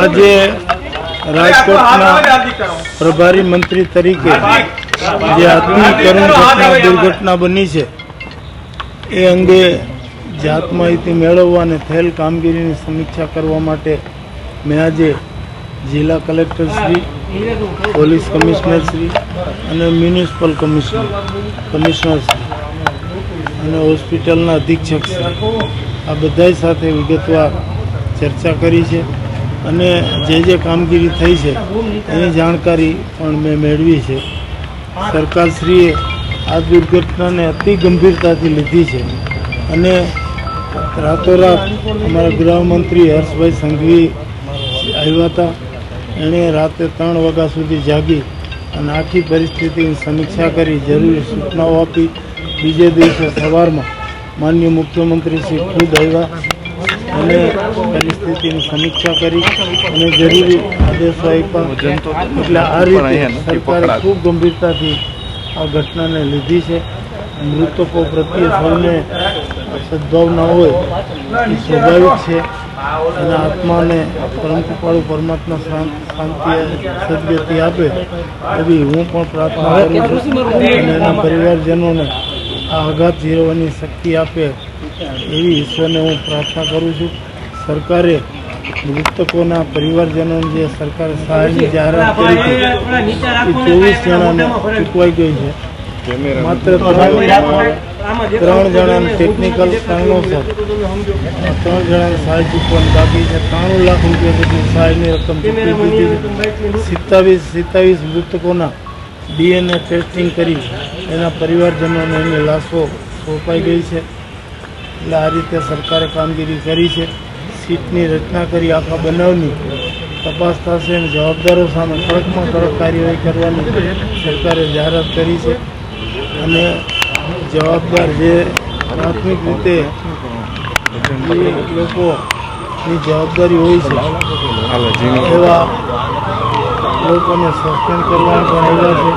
આજે રાજકોટના પ્રભારી મંત્રી તરીકે જે આટલી કરુણ દુર્ઘટના બની છે એ અંગે જાત માહિતી મેળવવા અને થયેલ કામગીરીની સમીક્ષા કરવા માટે મેં આજે જિલ્લા collector Shri, police commissioner Shri અને મ્યુનિસિપલ કમિશનર શ્રી અને હોસ્પિટલના અધિક્ષક શ્રી આ બધા સાથે વિગતવાર ચર્ચા કરી છે અને જે કામગીરી થઈ છે એની જાણકારી પણ મેં મેળવી છે. સરકારશ્રીએ આ દુર્ઘટનાને અતિ ગંભીરતાથી લીધી છે અને રાતોરાત અમારા ગૃહમંત્રી હર્ષભાઈ સંઘવી આવ્યા હતા. એણે રાતે 3 વાગ્યા સુધી જાગી અને આખી પરિસ્થિતિની સમીક્ષા કરી, જરૂરી સૂચનાઓ આપી. બીજે દિવસે સવારમાં માનનીય મુખ્યમંત્રી શ્રી ખુદ આવ્યા અને પરિસ્થિતિની સમીક્ષા કરી અને જરૂરી આદેશો આપ્યા. એટલે આ રીતે સરકારે ખૂબ ગંભીરતાથી આ ઘટનાને લીધી છે. મૃતકો પ્રત્યે સૌને સદભાવના હોય એ સ્વાભાવિક છે અને આત્માને પરમ કૃપાળુ પરમાત્મા શાંતિ સદગતિ આપે એવી હું પણ પ્રાર્થના કરું છું અને એના પરિવારજનોને આ આઘાત ઝીલવાની શક્તિ આપે એવી ઈશ્વરને હું પ્રાર્થના કરું છું. સરકારે મૃતકોના પરિવારજનોને જે સરકારે સહાયની જાહેરાત કરી હતી એ 24 જણાને ચૂકવાઈ ગઈ છે. માત્ર 3 જણાને ટેકનિકલ કારણોસર 3 જણાને સહાય ચૂકવવાની બાકી છે. 93 લાખ રૂપિયા જેટલી સહાયની રકમ ચૂકવી દીધી છે. 27 મૃતકોના DNA ટેસ્ટિંગ કરી એના પરિવારજનોને એની લાશો સોંપાઈ ગઈ છે. એટલે આ રીતે સરકારે કામગીરી કરી છે. સીટની રચના કરી આખા બનાવની તપાસ થશે અને જવાબદારો સામે કડકમાં કડક કાર્યવાહી કરવાની સરકારે જાહેરાત કરી છે અને જવાબદાર જે પ્રાથમિક રીતે જે લોકોની જવાબદારી હોય છે એવા લોકોને સસ્પેન્ડ કરવાનું પણ આવ્યા છે.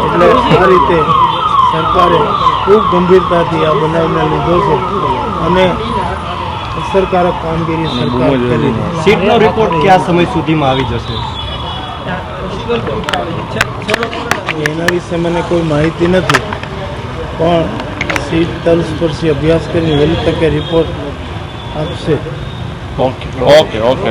એટલે આ રીતે સરકારે ખૂબ ગંભીરતાથી આ બનાવને લીધો છે અને અસરકારક કામગીરી સરકાર કરી. સીટનો રિપોર્ટ કયા સમય સુધીમાં આવી જશે? એના વિશે મને કોઈ માહિતી નથી, પણ સીટ તલસ્પર્શી અભ્યાસ કરીને વહેલી તકે રિપોર્ટ આપશે. ઓકે.